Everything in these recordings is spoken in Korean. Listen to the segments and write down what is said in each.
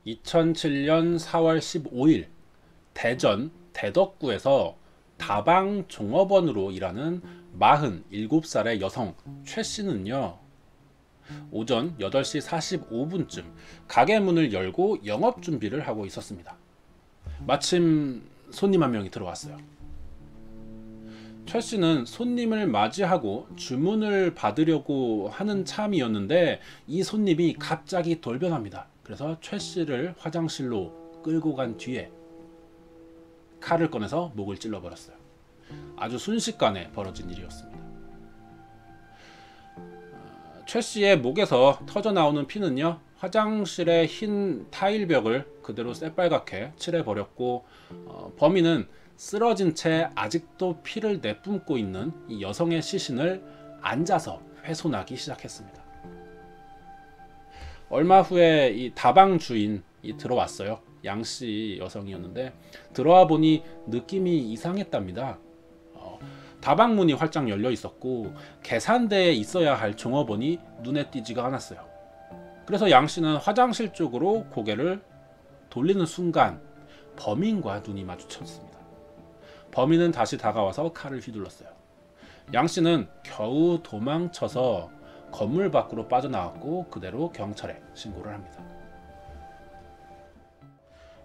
2007년 4월 15일 대전 대덕구에서 다방 종업원으로 일하는 47살의 여성 최 씨는요, 오전 8시 45분쯤 가게 문을 열고 영업 준비를 하고 있었습니다. 마침 손님 한 명이 들어왔어요. 최 씨는 손님을 맞이하고 주문을 받으려고 하는 참이었는데 이 손님이 갑자기 돌변합니다. 그래서 최 씨를 화장실로 끌고 간 뒤에 칼을 꺼내서 목을 찔러버렸어요. 아주 순식간에 벌어진 일이었습니다. 최 씨의 목에서 터져 나오는 피는요, 화장실의 흰 타일벽을 그대로 새빨갛게 칠해버렸고, 범인은 쓰러진 채 아직도 피를 내뿜고 있는 이 여성의 시신을 앉아서 훼손하기 시작했습니다. 얼마 후에 이 다방 주인이 들어왔어요. 양씨 여성이었는데 들어와 보니 느낌이 이상했답니다. 다방 문이 활짝 열려 있었고 계산대에 있어야 할 종업원이 눈에 띄지가 않았어요. 그래서 양씨는 화장실 쪽으로 고개를 돌리는 순간 범인과 눈이 마주쳤습니다. 범인은 다시 다가와서 칼을 휘둘렀어요. 양씨는 겨우 도망쳐서 건물 밖으로 빠져나왔고 그대로 경찰에 신고를 합니다.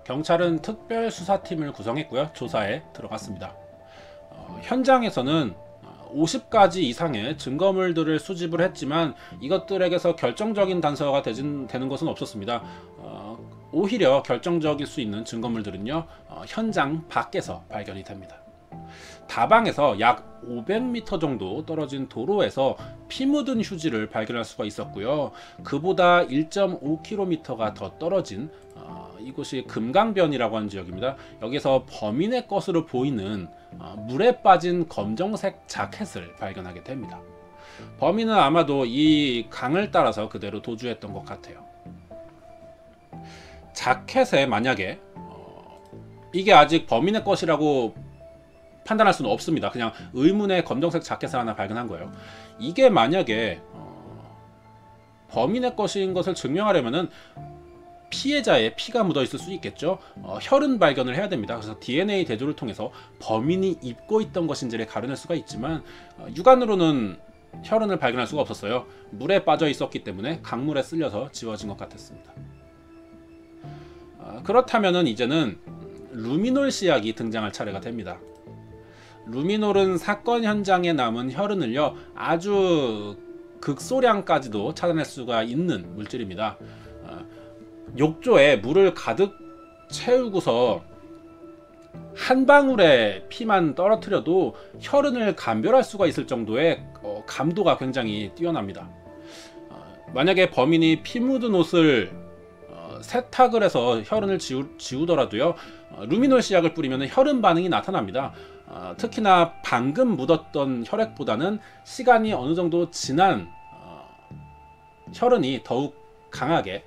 경찰은 특별수사팀을 구성했고요. 조사에 들어갔습니다. 현장에서는 50가지 이상의 증거물들을 수집을 했지만 이것들에게서 결정적인 단서가 되는 것은 없었습니다. 오히려 결정적일 수 있는 증거물들은요, 현장 밖에서 발견이 됩니다. 다방에서 약 500m 정도 떨어진 도로에서 피 묻은 휴지를 발견할 수가 있었고요. 그보다 1.5km가 더 떨어진 이곳이 금강변이라고 하는 지역입니다. 여기서 범인의 것으로 보이는 물에 빠진 검정색 자켓을 발견하게 됩니다. 범인은 아마도 이 강을 따라서 그대로 도주했던 것 같아요. 자켓에 만약에 이게 아직 범인의 것이라고 판단할 수는 없습니다. 그냥 의문의 검정색 자켓을 하나 발견한 거예요. 이게 만약에 범인의 것인 것을 증명하려면은 피해자의 피가 묻어 있을 수 있겠죠. 혈흔 발견을 해야 됩니다. 그래서 DNA 대조를 통해서 범인이 입고 있던 것인지를 가려낼 수가 있지만 육안으로는 혈흔을 발견할 수가 없었어요. 물에 빠져 있었기 때문에 강물에 쓸려서 지워진 것 같았습니다. 그렇다면은 이제는 루미놀 씨약이 등장할 차례가 됩니다. 루미놀은 사건 현장에 남은 혈흔을요, 아주 극소량까지도 찾아낼 수가 있는 물질입니다. 욕조에 물을 가득 채우고서 한 방울의 피만 떨어뜨려도 혈흔을 감별할 수가 있을 정도의 감도가 굉장히 뛰어납니다. 만약에 범인이 피 묻은 옷을 세탁을 해서 혈흔을 지우더라도요, 루미놀 씨약을 뿌리면 혈흔 반응이 나타납니다. 특히나 방금 묻었던 혈액보다는 시간이 어느 정도 지난 혈흔이 더욱 강하게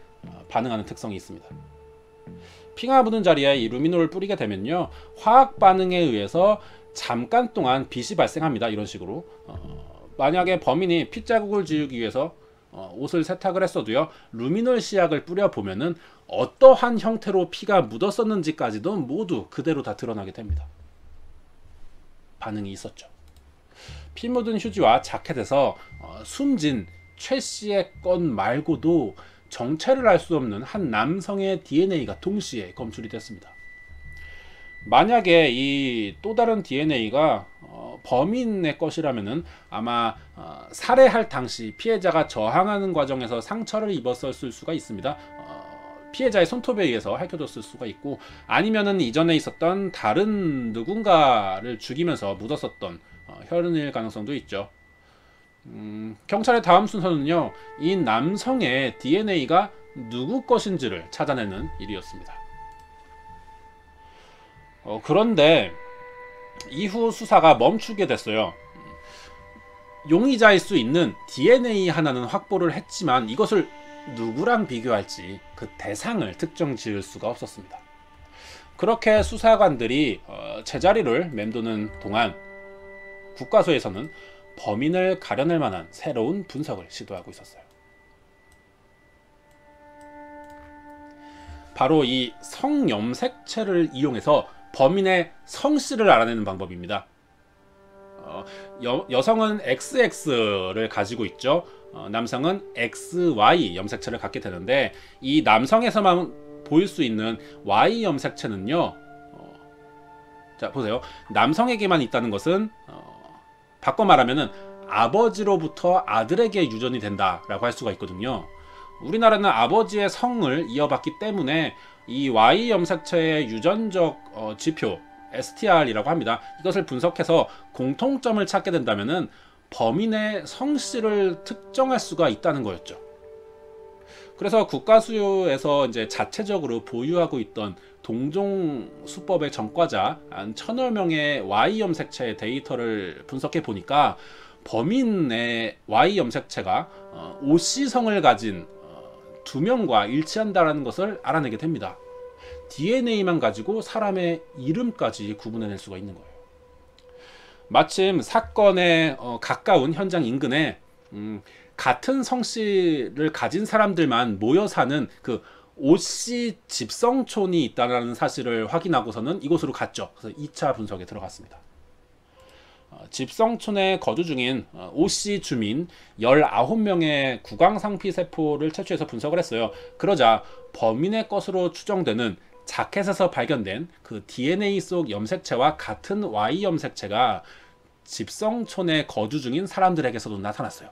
반응하는 특성이 있습니다. 피가 묻은 자리에 이 루미놀을 뿌리게 되면요, 화학 반응에 의해서 잠깐 동안 빛이 발생합니다. 이런 식으로 만약에 범인이 핏자국을 지우기 위해서 옷을 세탁을 했어도요, 루미놀 씨약을 뿌려보면은 어떠한 형태로 피가 묻었었는지까지도 모두 그대로 다 드러나게 됩니다. 반응이 있었죠. 피 묻은 휴지와 자켓에서 숨진 최 씨의 것 말고도 정체를 알 수 없는 한 남성의 DNA가 동시에 검출이 됐습니다. 만약에 이 또 다른 DNA가 범인의 것이라면은 아마 살해할 당시 피해자가 저항하는 과정에서 상처를 입었을 수가 있습니다. 피해자의 손톱에 의해서 핥혀졌을 수가 있고, 아니면은 이전에 있었던 다른 누군가를 죽이면서 묻었었던 혈흔일 가능성도 있죠. 경찰의 다음 순서는요, 이 남성의 DNA가 누구 것인지를 찾아내는 일이었습니다. 그런데 이후 수사가 멈추게 됐어요. 용의자일 수 있는 DNA 하나는 확보를 했지만 이것을 누구랑 비교할지 그 대상을 특정 지을 수가 없었습니다. 그렇게 수사관들이 제자리를 맴도는 동안 국과수에서는 범인을 가려낼 만한 새로운 분석을 시도하고 있었어요. 바로 이 성염색체를 이용해서 범인의 성씨를 알아내는 방법입니다. 여성은 XX를 가지고 있죠. 남성은 XY 염색체를 갖게 되는데, 이 남성에서만 보일 수 있는 Y 염색체는요, 자 보세요. 남성에게만 있다는 것은 바꿔 말하면은 아버지로부터 아들에게 유전이 된다라고 할 수가 있거든요. 우리나라는 아버지의 성을 이어받기 때문에 이 Y 염색체의 유전적 지표 STR이라고 합니다. 이것을 분석해서 공통점을 찾게 된다면은 범인의 성씨를 특정할 수가 있다는 거였죠. 그래서 국가수요에서 이제 자체적으로 보유하고 있던 동종 수법의 전과자 한 1000여 명의 Y 염색체의 데이터를 분석해 보니까 범인의 Y 염색체가 OC성을 가진 2명과 일치한다는 것을 알아내게 됩니다. DNA만 가지고 사람의 이름까지 구분해낼 수가 있는 거예요. 마침 사건에 가까운 현장 인근에 같은 성씨를 가진 사람들만 모여 사는 그 OC 집성촌이 있다는 사실을 확인하고서는 이곳으로 갔죠. 그래서 2차 분석에 들어갔습니다. 집성촌에 거주 중인 OC 주민 19명의 구강상피세포를 채취해서 분석을 했어요. 그러자 범인의 것으로 추정되는 자켓에서 발견된 그 DNA 속 염색체와 같은 Y 염색체가 집성촌에 거주 중인 사람들에게서도 나타났어요.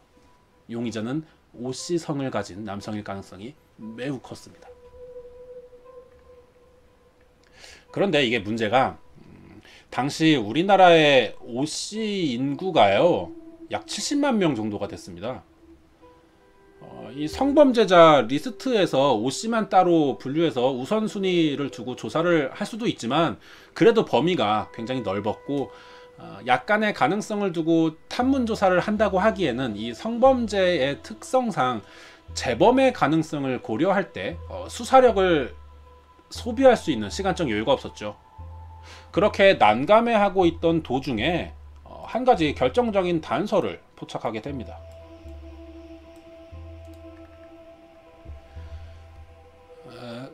용의자는 OC성을 가진 남성일 가능성이 매우 컸습니다. 그런데 이게 문제가 당시 우리나라의 OC 인구가요 약 70만 명 정도가 됐습니다. 이 성범죄자 리스트에서 OC만 따로 분류해서 우선순위를 두고 조사를 할 수도 있지만, 그래도 범위가 굉장히 넓었고 약간의 가능성을 두고 탐문 조사를 한다고 하기에는 이 성범죄의 특성상 재범의 가능성을 고려할 때 수사력을 소비할 수 있는 시간적 여유가 없었죠. 그렇게 난감해하고 있던 도중에 한 가지 결정적인 단서를 포착하게 됩니다.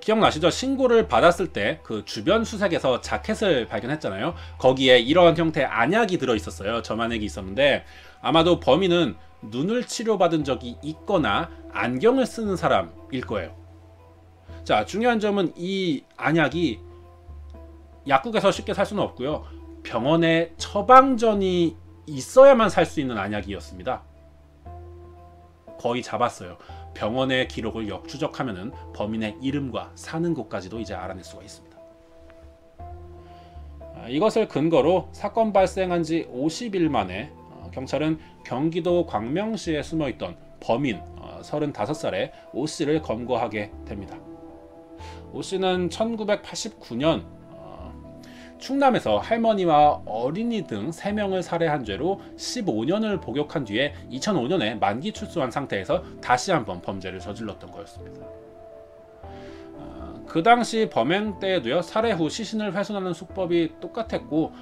기억나시죠? 신고를 받았을 때 그 주변 수색에서 자켓을 발견했잖아요. 거기에 이런 형태의 안약이 들어있었어요. 점안액이 있었는데 아마도 범인은 눈을 치료받은 적이 있거나 안경을 쓰는 사람일 거예요. 자, 중요한 점은 이 안약이 약국에서 쉽게 살 수는 없고요. 병원에 처방전이 있어야만 살 수 있는 안약이었습니다. 거의 잡았어요. 병원의 기록을 역추적하면은 범인의 이름과 사는 곳까지도 이제 알아낼 수가 있습니다. 이것을 근거로 사건 발생한 지 50일 만에 경찰은 경기도 광명시에 숨어있던 범인 35살의 오씨를 검거하게 됩니다. 오씨는 1989년 충남에서 할머니와 어린이 등 3명을 살해한 죄로 15년을 복역한 뒤에 2005년에 만기 출소한 상태에서 다시 한번 범죄를 저질렀던 거였습니다. 그 당시 범행 때에도요, 살해 후 시신을 훼손하는 수법이 똑같았고,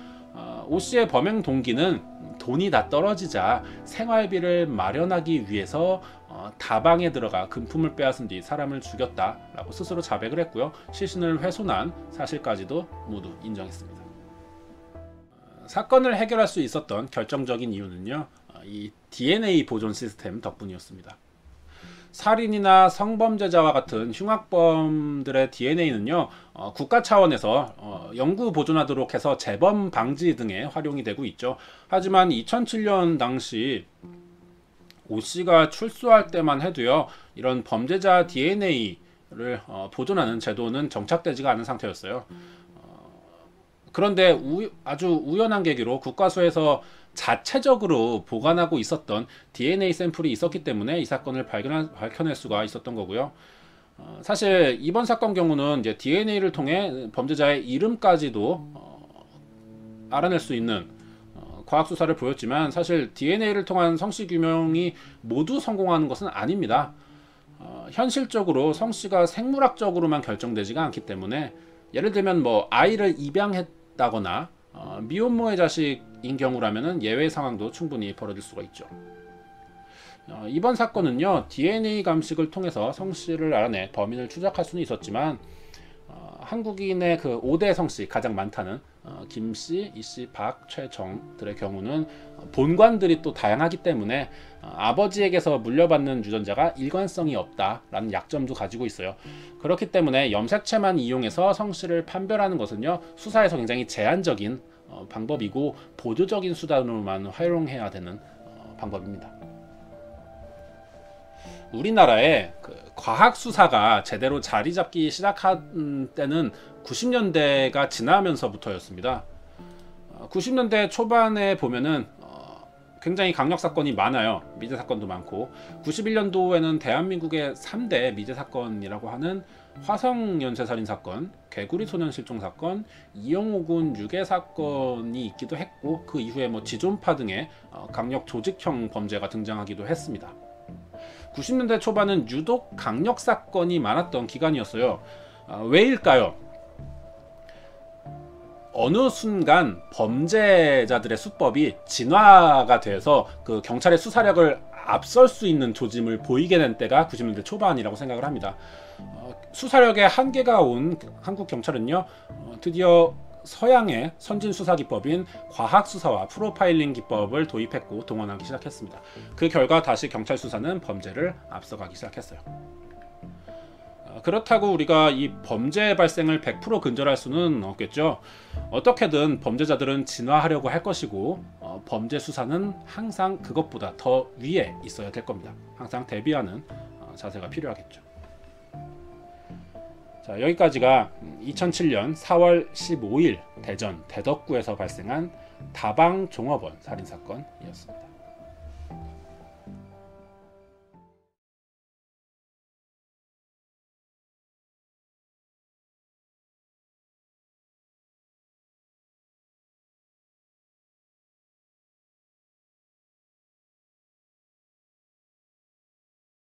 오씨의 범행 동기는 돈이 다 떨어지자 생활비를 마련하기 위해서 다방에 들어가 금품을 빼앗은 뒤 사람을 죽였다라고 스스로 자백을 했고요. 시신을 훼손한 사실까지도 모두 인정했습니다. 사건을 해결할 수 있었던 결정적인 이유는요, 이 DNA 보존 시스템 덕분이었습니다. 살인이나 성범죄자와 같은 흉악범들의 DNA는요, 국가 차원에서 연구 보존하도록 해서 재범 방지 등에 활용이 되고 있죠. 하지만 2007년 당시 오씨가 출소할 때만 해도요, 이런 범죄자 DNA를 보존하는 제도는 정착되지가 않은 상태였어요. 그런데 아주 우연한 계기로 국과수에서 자체적으로 보관하고 있었던 DNA 샘플이 있었기 때문에 이 사건을 밝혀낼 수가 있었던 거고요. 사실 이번 사건 경우는 이제 DNA를 통해 범죄자의 이름까지도 알아낼 수 있는 과학 수사를 보였지만, 사실 DNA를 통한 성씨 규명이 모두 성공하는 것은 아닙니다. 현실적으로 성씨가 생물학적으로만 결정되지가 않기 때문에, 예를 들면 뭐 아이를 입양했다거나 미혼모의 자식인 경우라면은 예외 상황도 충분히 벌어질 수가 있죠. 이번 사건은요, DNA 감식을 통해서 성씨를 알아내 범인을 추적할 수는 있었지만, 한국인의 그 5대 성씨 가장 많다는 김씨, 이씨, 박, 최정들의 경우는 본관들이 또 다양하기 때문에 아버지에게서 물려받는 유전자가 일관성이 없다라는 약점도 가지고 있어요. 그렇기 때문에 염색체만 이용해서 성씨를 판별하는 것은요, 수사에서 굉장히 제한적인 방법이고 보조적인 수단으로만 활용해야 되는 방법입니다. 우리나라에 그 과학 수사가 제대로 자리 잡기 시작한 때는 90년대가 지나면서부터였습니다. 90년대 초반에 보면은 굉장히 강력 사건이 많아요. 미제 사건도 많고, 91년도에는 대한민국의 3대 미제 사건이라고 하는 화성 연쇄살인 사건, 개구리 소년 실종 사건, 이영호군 유괴 사건이 있기도 했고, 그 이후에 뭐 지존파 등의 강력 조직형 범죄가 등장하기도 했습니다. 90년대 초반은 유독 강력 사건이 많았던 기간이었어요. 왜일까요? 어느 순간 범죄자들의 수법이 진화가 돼서 그 경찰의 수사력을 앞설 수 있는 조짐을 보이게 된 때가 90년대 초반이라고 생각을 합니다. 수사력의 한계가 온 한국 경찰은요, 드디어 서양의 선진 수사 기법인 과학 수사와 프로파일링 기법을 도입했고 동원하기 시작했습니다. 그 결과 다시 경찰 수사는 범죄를 앞서가기 시작했어요. 그렇다고 우리가 이 범죄 발생을 100% 근절할 수는 없겠죠. 어떻게든 범죄자들은 진화하려고 할 것이고, 범죄 수사는 항상 그것보다 더 위에 있어야 될 겁니다. 항상 대비하는 자세가 필요하겠죠. 자, 여기까지가 2007년 4월 15일 대전 대덕구에서 발생한 다방 종업원 살인사건이었습니다.